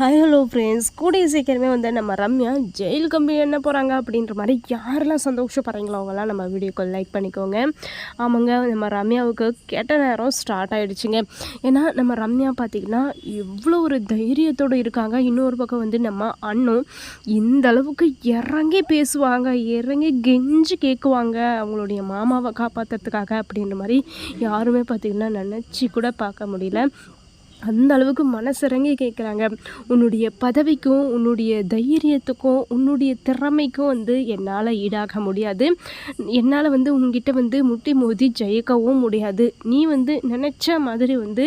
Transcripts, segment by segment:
Hi hello friends, கூடிய சீக்கிரமே வந்து நம்ம ரம்யா ஜெயில் கம்பி என்ன போகிறாங்க அப்படின்ற மாதிரி யாரெல்லாம் சந்தோஷப்படுறீங்களோ அவங்களாம் நம்ம வீடியோக்கு லைக் பண்ணிக்கோங்க. ஆமாங்க, நம்ம ரம்யாவுக்கு கெட்ட நேரம் ஸ்டார்ட் ஆகிடுச்சிங்க. ஏன்னா நம்ம ரம்யா பார்த்திங்கன்னா எவ்வளோ ஒரு தைரியத்தோடு இருக்காங்க. இன்னொரு பக்கம் வந்து நம்ம அண்ணும் இந்த அளவுக்கு இறங்கி பேசுவாங்க, இறங்கி கெஞ்சி கேட்குவாங்க அவங்களுடைய மாமாவை காப்பாற்றுறதுக்காக அப்படின்ற மாதிரி யாருமே பார்த்திங்கன்னா நினச்சி கூட பார்க்க முடியல. அந்த அளவுக்கு மனசிறங்கி கேட்குறாங்க. உன்னுடைய பதவிக்கும் உன்னுடைய தைரியத்துக்கும் உன்னுடைய திறமைக்கும் வந்து என்னால் ஈடாக முடியாது. என்னால் வந்து உங்ககிட்ட வந்து முட்டி மோதி ஜெயிக்கவும் முடியாது. நீ வந்து நினச்ச மாதிரி வந்து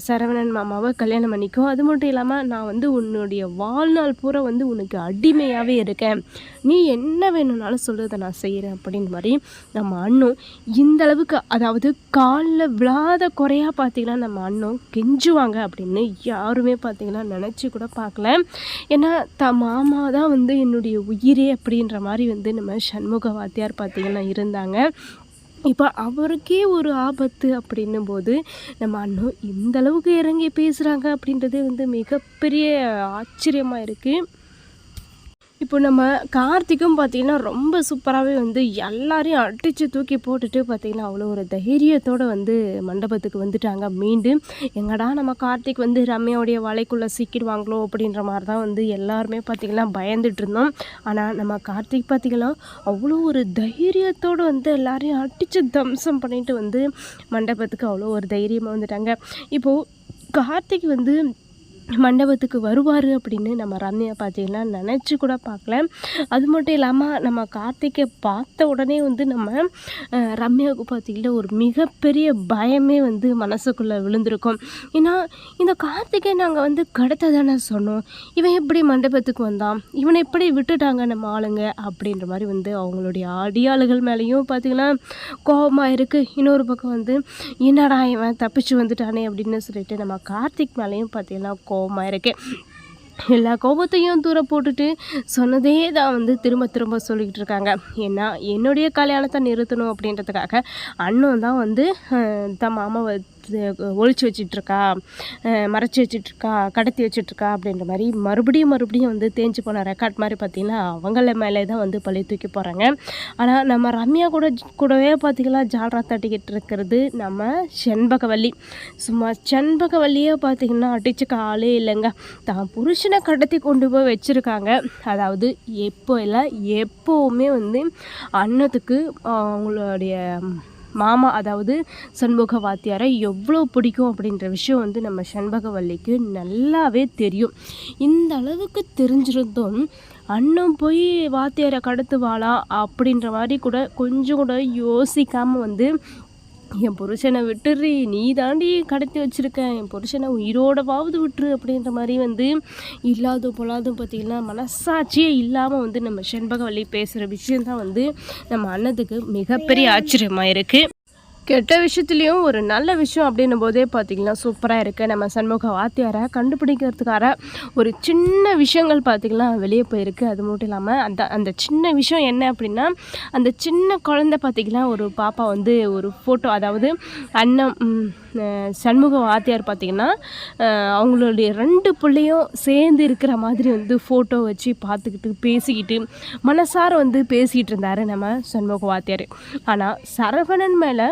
சரவணன் மாமாவை கல்யாணம் பண்ணிக்கோ. அது மட்டும் இல்லாமல் நான் வந்து உன்னுடைய வாழ்நாள் பூரா வந்து உனக்கு அடிமையாகவே இருக்கேன். நீ என்ன வேணும்னாலும் சொல்லுறதை நான் செய்கிறேன் அப்படின்னு மாதிரி நம்ம அண்ணும் இந்த அளவுக்கு, அதாவது காலில் விழாத குறையாக பார்த்திங்கன்னா நம்ம அண்ணும் கெஞ்சுவாங்க அப்படின்னு யாருமே பார்த்திங்கன்னா நினச்சி கூட பார்க்கல. ஏன்னா மாமா தான் வந்து என்னுடைய உயிரே அப்படின்ற மாதிரி வந்து நம்ம சண்முக வாத்தியார் பார்த்திங்கன்னா இருந்தாங்க. இப்போ அவருக்கே ஒரு ஆபத்து அப்படின்னும் போது நம்ம அண்ணன் இந்த அளவுக்கு இறங்கி பேசுகிறாங்க அப்படின்றதே வந்து மிகப்பெரிய ஆச்சரியமாக இருக்குது. இப்போ நம்ம கார்த்திக்கும் பார்த்திங்கன்னா ரொம்ப சூப்பராகவே வந்து எல்லாரையும் அடித்து தூக்கி போட்டுட்டு பார்த்திங்கன்னா அவ்வளோ ஒரு தைரியத்தோடு வந்து மண்டபத்துக்கு வந்துட்டாங்க. மீண்டும் எங்கடா நம்ம கார்த்திக் வந்து ரம்யாவுடைய வலைக்குள்ளே சிக்கிடுவாங்களோ அப்படின்ற மாதிரி தான் வந்து எல்லாருமே பார்த்திங்கன்னா பயந்துட்டு இருந்தோம். ஆனால் நம்ம கார்த்திக் பார்த்திங்கன்னா அவ்வளோ ஒரு தைரியத்தோடு வந்து எல்லாரையும் அடித்து தம்சம் பண்ணிட்டு வந்து மண்டபத்துக்கு அவ்வளோ ஒரு தைரியமாக வந்துட்டாங்க. இப்போது கார்த்திக் வந்து மண்டபத்துக்கு வருவார் அப்படின்னு நம்ம ரம்யா பார்த்திங்கன்னா நினச்சி கூட பார்க்கல. அது மட்டும் இல்லாமல் நம்ம கார்த்திகை பார்த்த உடனே வந்து நம்ம ரம்யாவுக்கு பார்த்திங்கன்னா ஒரு மிகப்பெரிய பயமே வந்து மனசுக்குள்ளே விழுந்திருக்கும். ஏன்னா இந்த கார்த்திகை நாங்கள் வந்து கடத்த தானே சொன்னோம், இவன் எப்படி மண்டபத்துக்கு வந்தான், இவனை எப்படி விட்டுட்டாங்க நம்ம ஆளுங்க அப்படின்ற மாதிரி வந்து அவங்களுடைய அடியாளுகள் மேலேயும் பார்த்திங்கன்னா கோபமாக இருக்குது. இன்னொரு பக்கம் வந்து என்னடா இவன் தப்பிச்சு வந்துட்டானே அப்படின்னு சொல்லிட்டு நம்ம கார்த்திக் மேலேயும் பார்த்திங்கன்னா கோபமாக இருக்கு. எல்லா கோபத்தையும் தூர போட்டுட்டு சொன்னதே தான் வந்து திரும்ப திரும்ப சொல்லிக்கிட்டு இருக்காங்க. ஏன்னா என்னுடைய கல்யாணத்தை நிறுத்தணும் அப்படின்றதுக்காக அண்ணன் தான் வந்து தன் மாமாவை ஒழிச்சு வச்சிட்ருக்கா, மறைச்சி வச்சிட்ருக்கா, கடத்தி வச்சிட்ருக்கா அப்படின்ற மாதிரி மறுபடியும் வந்து தேஞ்சு போன ரெக்கார்ட் மாதிரி பார்த்திங்கன்னா அவங்கள மேலே தான் வந்து பழி தூக்கி போகிறாங்க. ஆனால் நம்ம ரம்யா கூடவே பார்த்திங்கன்னா ஜால்ரா தட்டிக்கிட்டு இருக்கிறது நம்ம செண்பகவல்லி. சும்மா செண்பகவல்லியே பார்த்திங்கன்னா அடிச்சுக்க ஆளே இல்லைங்க. தான் புருஷனை கடத்தி கொண்டு போய் வச்சுருக்காங்க. அதாவது எப்போவுமே வந்து அண்ணத்துக்கு அவங்களுடைய மாமா, அதாவது சண்முக வாத்தியாரை எவ்வளோ பிடிக்கும் அப்படின்ற விஷயம் வந்து நம்ம செண்பகவல்லிக்கு நல்லாவே தெரியும். இந்த அளவுக்கு தெரிஞ்சிருந்தும் அண்ணன் போய் வாத்தியாரை கடத்துவாளா அப்படின்ற மாதிரி கூட கொஞ்சம் கூட யோசிக்காமல் வந்து என் புருஷனை விட்டுரு, நீ தாண்டி கடத்தி வச்சுருக்க, என் புருஷனை உயிரோடவாவது விட்டுரு அப்படின்ற மாதிரி வந்து இல்லாதும் பொல்லாதும் பார்த்திங்கன்னா மனசாட்சியே இல்லாமல் வந்து நம்ம செண்பகவல்லி பேசுகிற விஷயந்தான் வந்து நம்ம அண்ணத்துக்கு மிகப்பெரிய ஆச்சரியமாக இருக்குது. கெட்ட விஷயத்துலேயும் ஒரு நல்ல விஷயம் அப்படின்னும் போதே பார்த்திங்கன்னா சூப்பராக இருக்குது. நம்ம சண்முக வாத்தியாரை கண்டுபிடிக்கிறதுக்காக ஒரு சின்ன விஷயங்கள் பார்த்திங்கன்னா வெளியே போயிருக்கு. அது மட்டும் இல்லாமல் அந்த சின்ன விஷயம் என்ன அப்படின்னா, அந்த சின்ன குழந்தை பார்த்திங்கன்னா ஒரு பாப்பா வந்து ஒரு ஃபோட்டோ, அதாவது அண்ணன் சண்முக வாத்தியார் பார்த்திங்கன்னா அவங்களுடைய 2 பிள்ளையும் சேர்ந்து இருக்கிற மாதிரி வந்து ஃபோட்டோ வச்சு பார்த்துக்கிட்டு பேசிக்கிட்டு மனசார வந்து பேசிகிட்டு இருந்தார் நம்ம சண்முக வாத்தியார். ஆனால் சரவணன் மேலே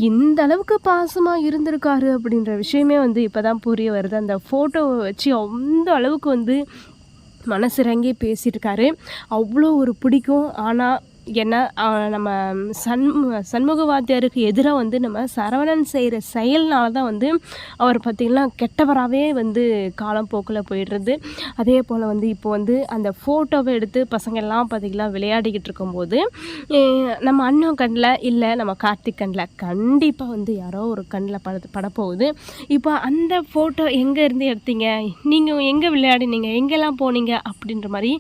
இந்த அளவுக்கு பாசமாக இருந்திருக்காரு அப்படின்ற விஷயமே வந்து இப்போ தான் புரிய வருது. அந்த ஃபோட்டோவை வச்சு அந்த அளவுக்கு வந்து மனசிறங்கி பேசியிருக்காரு. அவ்வளோ ஒரு பிடிக்கும். ஆனால் என்ன நம்ம சண்முக வாத்தியாருக்கு எதிராக வந்து நம்ம சரவணன் செய்கிற செயல்னால தான் வந்து அவர் பார்த்திங்கன்னா கெட்டவராகவே வந்து காலம் போக்கில் போயிடுறது. அதே போல் வந்து இப்போ வந்து அந்த ஃபோட்டோவை எடுத்து பசங்கள்லாம் பார்த்திங்கன்னா விளையாடிக்கிட்டு இருக்கும்போது நம்ம அண்ணன் கண்ணில் இல்லை, நம்ம கார்த்திக் கண்ணில் கண்டிப்பாக வந்து யாரோ ஒரு கண்ணில் படப்போகுது. இப்போ அந்த ஃபோட்டோ எங்கே இருந்து எடுத்தீங்க, நீங்கள் எங்கே விளையாடினீங்க, எங்கெல்லாம் போனீங்க அப்படின்ற மாதிரி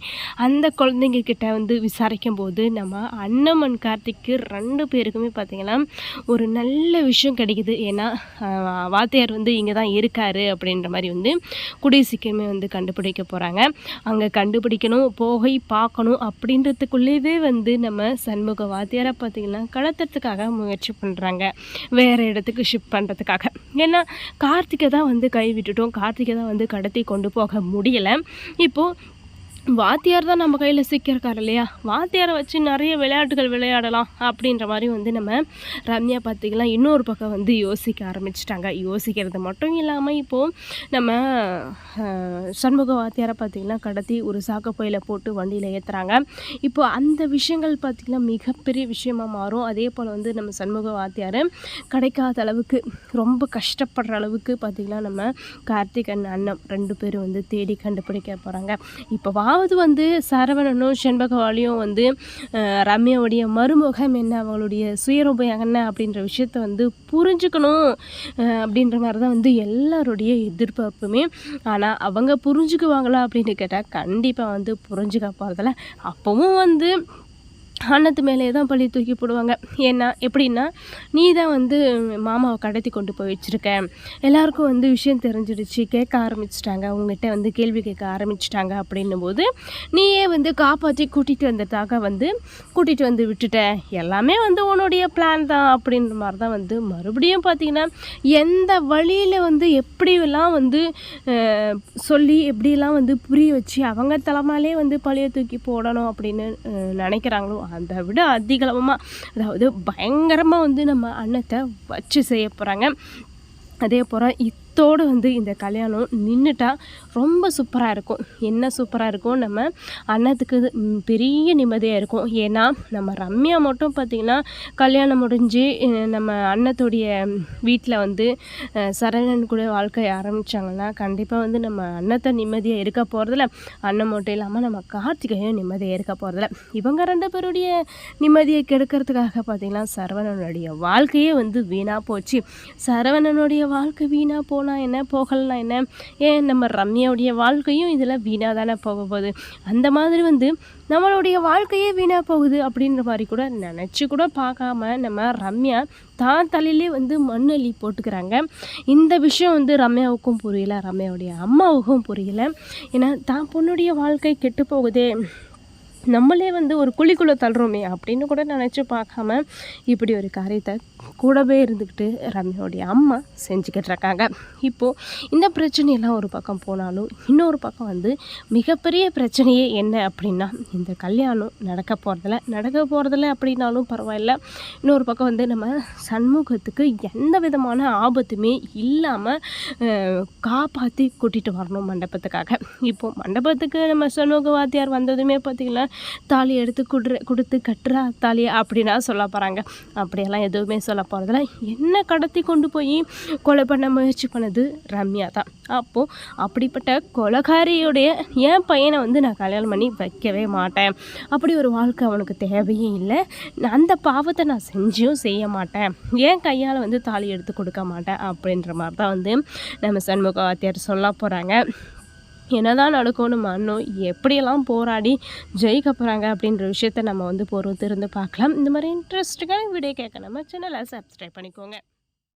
அந்த குழந்தைங்க கிட்ட வந்து விசாரிக்கும் போது நம்ம நம்ம அண்ணன் அண்ட் கார்த்திக்கு 2 பேருக்குமே பார்த்திங்கன்னா ஒரு நல்ல விஷயம் கிடைக்குது. ஏன்னா வாத்தியார் வந்து இங்கே தான் இருக்கார் அப்படின்ற மாதிரி வந்து கூடிய சீக்கிரமே வந்து கண்டுபிடிக்க போகிறாங்க. அங்கே கண்டுபிடிக்கணும், போய் பார்க்கணும் அப்படின்றதுக்குள்ளேயே வந்து நம்ம சண்முக வாத்தியாரை பார்த்திங்கன்னா கடத்துறதுக்காக முயற்சி பண்ணுறாங்க, வேறு இடத்துக்கு ஷிஃப்ட் பண்ணுறதுக்காக. ஏன்னா கார்த்திகை தான் வந்து கைவிட்டுட்டோம், கார்த்திகை தான் வந்து கடத்தி கொண்டு போக முடியலை. இப்போது வாத்தியார் தான் நம்ம கையில் சிக்கியிருக்கார் இல்லையா, வாத்தியாரை வச்சு நிறைய விளையாட்டுகள் விளையாடலாம் அப்படின்ற மாதிரி வந்து நம்ம ரம்யா பார்த்திங்கன்னா இன்னொரு பக்கம் வந்து யோசிக்க ஆரம்பிச்சிட்டாங்க. யோசிக்கிறது மட்டும் இல்லாமல் இப்போது நம்ம சண்முக வாத்தியாரை பார்த்திங்கன்னா கடத்தி ஒரு சாக்கப்பையில் போட்டு வண்டியில் ஏற்றுறாங்க. இப்போது அந்த விஷயங்கள் பார்த்திங்கன்னா மிகப்பெரிய விஷயமாக மாறும். அதே போல் வந்து நம்ம சண்முக வாத்தியார் கிடைக்காத அளவுக்கு ரொம்ப கஷ்டப்படுற அளவுக்கு பார்த்திங்கன்னா நம்ம கார்த்திகன் அண்ணன் 2 பேரும் வந்து தேடி கண்டுபிடிக்க போகிறாங்க. இப்போ வந்து சரவணனும் செண்பகவாலியும் வந்து ரம்யாவுடைய மருமுகம் என்ன, அவங்களுடைய சுயரூபம் என்ன அப்படின்ற விஷயத்த வந்து புரிஞ்சுக்கணும் அப்படின்ற மாதிரி தான் வந்து எல்லாருடைய எதிர்பார்ப்புமே. ஆனால் அவங்க புரிஞ்சுக்குவாங்களா அப்படின்னு கேட்டால் கண்டிப்பாக வந்து புரிஞ்சுக்க போகிறதில்ல. அப்போவும் வந்து அண்ணத்து மேலே தான் பழி தூக்கி போடுவாங்க. ஏன்னா எப்படின்னா, நீ தான் வந்து மாமாவை கடத்தி கொண்டு போய் வச்சுருக்க, எல்லாருக்கும் வந்து விஷயம் தெரிஞ்சிடுச்சு, கேட்க ஆரம்பிச்சிட்டாங்க, உங்கள்கிட்ட வந்து கேள்வி கேட்க ஆரம்பிச்சிட்டாங்க அப்படின்னும் போது நீயே வந்து காப்பாற்றி கூட்டிகிட்டு வந்ததாக வந்து கூட்டிகிட்டு வந்து விட்டுட்ட, எல்லாமே வந்து உன்னுடைய பிளான் தான் அப்படின்ற மாதிரி தான் வந்து மறுபடியும் பார்த்திங்கன்னா எந்த வழியில் வந்து எப்படியெல்லாம் வந்து சொல்லி எப்படியெல்லாம் வந்து புரிய வச்சு அவங்க தலைமையிலே வந்து பழியை தூக்கி போடணும் அப்படின்னு நினைக்கிறாங்களோ அதை விட அதிகளமாக, அதாவது பயங்கரமாக வந்து நம்ம அண்ணத்தை வச்சு செய்ய போகிறாங்க. அதே போல் இத்தோடு வந்து இந்த கல்யாணம் நின்றுட்டா ரொம்ப சூப்பராக இருக்கும். என்ன சூப்பராக இருக்கும், நம்ம அண்ணத்துக்கு பெரிய நிம்மதியாக இருக்கும். ஏன்னா நம்ம ரம்யா மட்டும் பார்த்திங்கன்னா கல்யாணம் முடிஞ்சு நம்ம அண்ணத்துடைய வீட்டில் வந்து சரவணன் கூட வாழ்க்கையை ஆரம்பித்தாங்கன்னா கண்டிப்பாக வந்து நம்ம அண்ணத்தை நிம்மதியாக இருக்க போகிறதில்ல, அண்ணன் மட்டும் இல்லாமல் நம்ம கார்த்திகையும் நிம்மதியாக இருக்க போகிறதில்ல. இவங்க 2 பேருடைய நிம்மதியை கெடுக்கிறதுக்காக பார்த்திங்கன்னா சரவணனுடைய வாழ்க்கையே வந்து வீணாக போச்சு. சரவணனுடைய வாழ்க்கை வீணாக போனால் என்ன, போகலனா என்ன, ஏன் நம்ம ரம்யாவுடைய வாழ்க்கையும் இதில் வீணாக தானே போக போகுது. அந்த மாதிரி வந்து நம்மளுடைய வாழ்க்கையே வீணாக போகுது அப்படின்ற மாதிரி கூட நினச்சி கூட பார்க்காம நம்ம ரம்யா தான் தலையிலே வந்து மண்ணள்ளி போட்டுக்கிறாங்க. இந்த விஷயம் வந்து ரம்யாவுக்கும் புரியல, ரம்யாவுடைய அம்மாவுக்கும் புரியல. ஏன்னா தான் பொண்ணுடைய வாழ்க்கை கெட்டு போகுதே, நம்மளே வந்து ஒரு குழிக்குள்ளே தள்ளுறோமே அப்படின்னு கூட நினச்சி பார்க்காம இப்படி ஒரு காரியத்தை கூடவே இருந்துக்கிட்டு ரம்யாவுடைய அம்மா செஞ்சுக்கிட்டு இருக்காங்க. இப்போது இந்த பிரச்சனையெல்லாம் ஒரு பக்கம் போனாலும் இன்னொரு பக்கம் வந்து மிகப்பெரிய பிரச்சனையே என்ன அப்படின்னா, இந்த கல்யாணம் நடக்க போகிறதில்ல அப்படின்னாலும் பரவாயில்ல. இன்னொரு பக்கம் வந்து நம்ம சண்முகத்துக்கு எந்த விதமான ஆபத்துமே இல்லாமல் காப்பாற்றி கூட்டிகிட்டு வரணும் மண்டபத்துக்காக. இப்போது மண்டபத்துக்கு நம்ம சண்முக வாத்தியார் வந்ததுமே பார்த்திங்கன்னா தாலி எடுத்து கொடுத்து கட்டுறா தாலியை அப்படின்னா சொல்ல போகிறாங்க. அப்படியெல்லாம் எதுவுமே சொல்ல போகிறதில்ல. என்ன கடத்தி கொண்டு போய் கொலை பண்ண முயற்சி பண்ணது ரம்யா தான். அப்போது அப்படிப்பட்ட கொலைகாரியுடைய என் பையனை வந்து நான் கல்யாணம் பண்ணி வைக்கவே மாட்டேன், அப்படி ஒரு வாழ்க்கை அவனுக்கு தேவையே இல்லை, அந்த பாவத்தை நான் செஞ்சும் செய்ய மாட்டேன், என் கையால் வந்து தாலி எடுத்து கொடுக்க மாட்டேன் அப்படின்ற மாதிரி தான் வந்து நம்ம சண்முக வாத்தியார் சொல்ல போகிறாங்க. என்னதான் நடக்கும், நம்ம அண்ணன் எப்படியெல்லாம் போராடி ஜெயிக்க போகிறாங்க அப்படின்ற விஷயத்த நம்ம வந்து பொறுத்திருந்து பார்க்கலாம். இந்த மாதிரி இன்ட்ரெஸ்டிங்கான வீடியோ கேட்க நம்ம சேனலை சப்ஸ்கிரைப் பண்ணிக்கோங்க.